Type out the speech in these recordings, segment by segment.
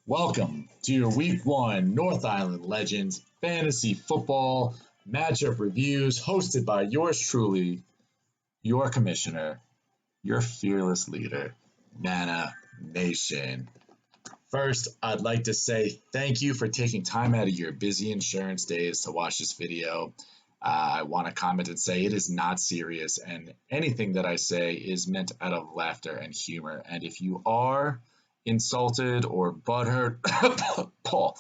Welcome to your Week 1 North Island Legends Fantasy Football Matchup Reviews, hosted by yours truly, your commissioner, your fearless leader, Nana Nation. First, I'd like to say thank you for taking time out of your busy insurance days to watch this video. I want to comment and say it is not serious, and anything that I say is meant out of laughter and humor. And if you are insulted or butthurt, Paul,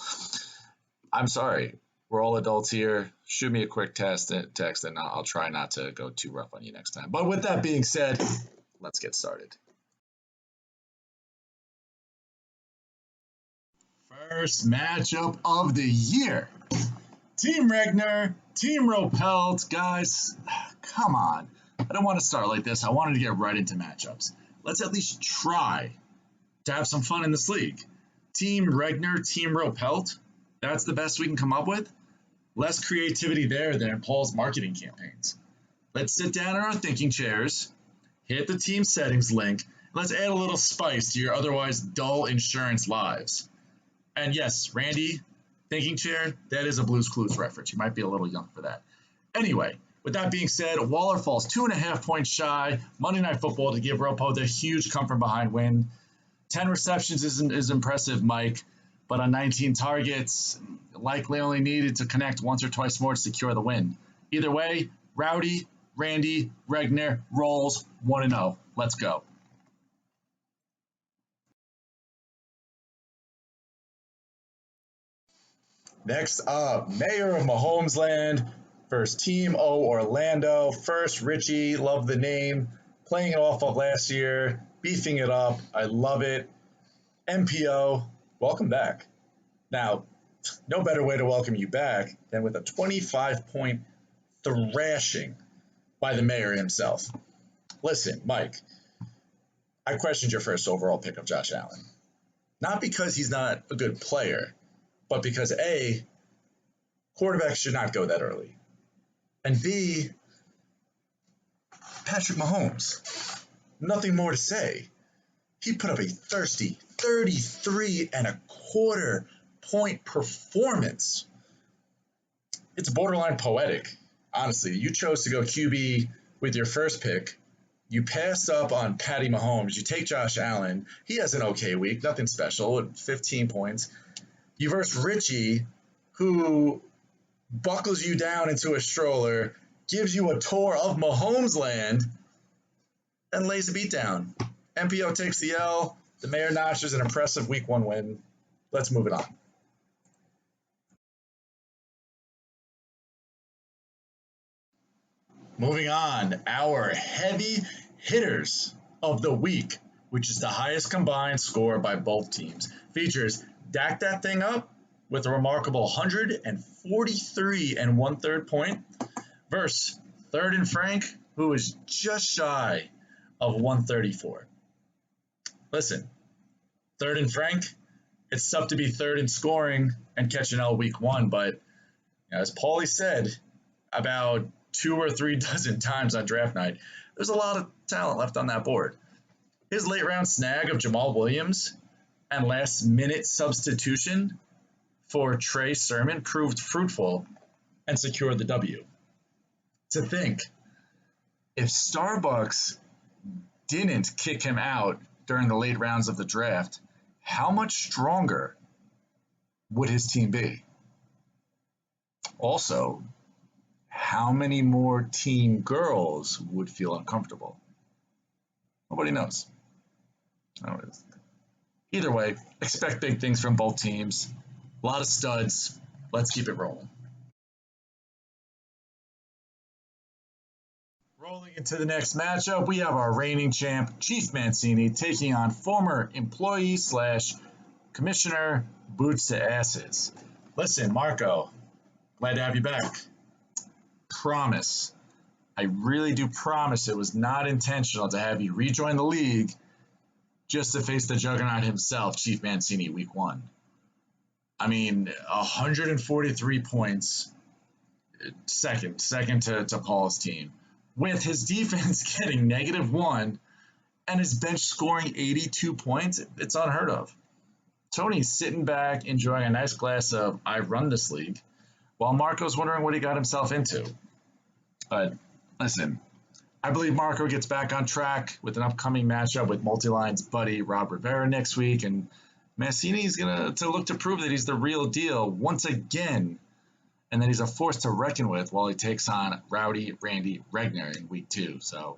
I'm sorry. We're all adults here. Shoot me a quick text, and I'll try not to go too rough on you next time. But with that being said, let's get started. First matchup of the year. Team Regner, Team Ropelt. Guys, come on. I don't want to start like this. I wanted to get right into matchups. Let's at least try to have some fun in this league. Team Regner, Team Ropelt. That's the best we can come up with. Less creativity there than in Paul's marketing campaigns. Let's sit down in our thinking chairs, hit the team settings link, and let's add a little spice to your otherwise dull insurance lives. And yes, Randy, thinking chair, that is a Blue's Clues reference. You might be a little young for that. Anyway, with that being said, Waller falls 2.5 points shy. Monday Night Football to give Ropo the huge come from behind win. 10 receptions is impressive, Mike, but on 19 targets, likely only needed to connect once or twice more to secure the win. Either way, Rowdy, Randy, Regner, rolls 1-0. Let's go. Next up, Mayor of Mahomes Land versus Team O Orlando. First, Richie, love the name. Playing it off of last year, beefing it up. I love it. MPO, welcome back. Now, no better way to welcome you back than with a 25-point thrashing by the mayor himself. Listen, Mike, I questioned your first overall pick of Josh Allen. Not because he's not a good player, but because A, quarterbacks should not go that early. And B, Patrick Mahomes. Nothing more to say. He put up a thirsty 33.25 point performance. It's borderline poetic. Honestly, you chose to go QB with your first pick. You passed up on Patty Mahomes. You take Josh Allen. He has an okay week, nothing special, 15 points. You verse Richie, who buckles you down into a stroller, gives you a tour of Mahomes land, and lays a beat down. MPO takes the L. The mayor notches an impressive Week 1 win. Let's move it on. Moving on, our heavy hitters of the week, which is the highest combined score by both teams, features Dak that thing up with a remarkable 143 1/3 point versus Third and Frank, who is just shy of 134. Listen, Third and Frank, it's tough to be third in scoring and catch an L Week 1, but as Paulie said about 2 or 3 dozen times on draft night, there's a lot of talent left on that board. His late round snag of Jamal Williams and last minute substitution for Trey Sermon proved fruitful and secured the W. To think, if Starbucks didn't kick him out during the late rounds of the draft, how much stronger would his team be? Also, how many more teen girls would feel uncomfortable? Nobody knows. Either way, expect big things from both teams. A lot of studs. Let's keep it rolling. Rolling into the next matchup, we have our reigning champ, Chief Mancini, taking on former employee / commissioner Boots to Asses. Listen, Marco, glad to have you back. Promise, I really do promise it was not intentional to have you rejoin the league just to face the juggernaut himself, Chief Mancini, Week 1. I mean, 143 points, second to Paul's team, with his defense getting -1 and his bench scoring 82 points. It's unheard of. Tony's sitting back, enjoying a nice glass of I Run This League, while Marco's wondering what he got himself into. But listen, I believe Marco gets back on track with an upcoming matchup with Multiline's buddy Rob Rivera next week, and Mancini's going to look to prove that he's the real deal once again, and that he's a force to reckon with while he takes on Rowdy Randy Regner in week 2. So,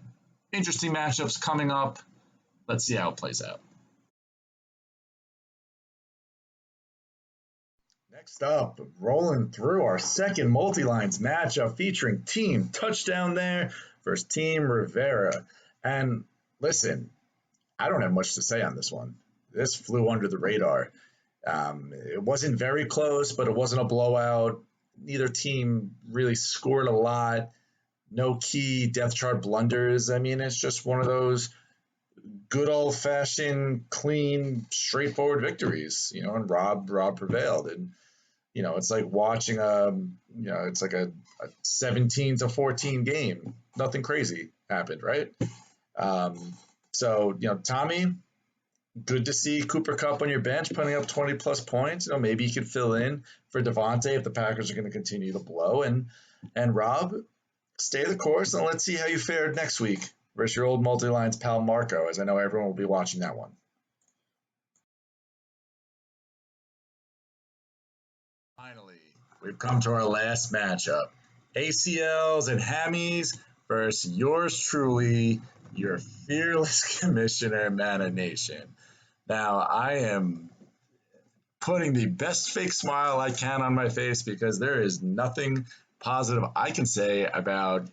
interesting matchups coming up. Let's see how it plays out. Next up, rolling through our second multi-lines matchup featuring Team Touchdown there versus Team Rivera. And listen, I don't have much to say on this one. This flew under the radar. It wasn't very close, but it wasn't a blowout. Neither team really scored a lot. No key depth chart blunders. I mean, it's just one of those good old-fashioned, clean, straightforward victories. And Rob prevailed. And it's like watching it's like a 17-14 game. Nothing crazy happened, right? So Tommy, good to see Cooper Kupp on your bench putting up 20 plus points. Maybe you could fill in for Devontae if the Packers are going to continue to blow. And Rob, stay the course, and let's see how you fared next week versus your old multi-lines pal Marco, as I know everyone will be watching that one. Finally, we've come to our last matchup. ACLs and Hammies versus yours truly, your fearless commissioner, Mana Nation. Now, I am putting the best fake smile I can on my face because there is nothing positive I can say about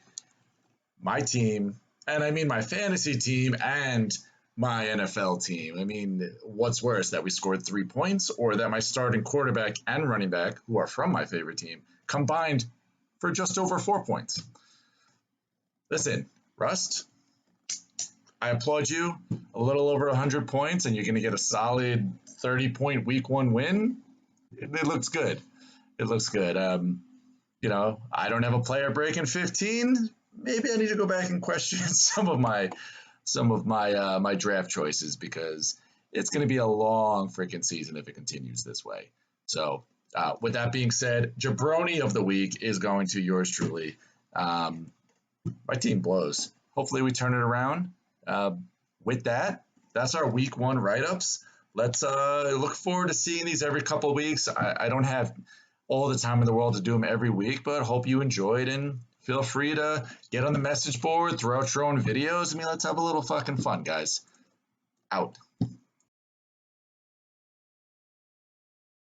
my team, and I mean my fantasy team and my NFL team. I mean, what's worse, that we scored 3 points or that my starting quarterback and running back, who are from my favorite team, combined for just over 4 points? Listen, Rust, I applaud you. A little over 100 points, and you're going to get a solid 30-point week 1 win. It looks good. It looks good. I don't have a player breaking 15. Maybe I need to go back and question some of my my draft choices because it's going to be a long freaking season if it continues this way. So with that being said, Jabroni of the week is going to yours truly. My team blows. Hopefully we turn it around. With that, that's our week 1 write-ups. Let's look forward to seeing these every couple of weeks. I don't have all the time in the world to do them every week, but hope you enjoyed, and feel free to get on the message board, throw out your own videos. I mean, let's have a little fucking fun, guys. Out.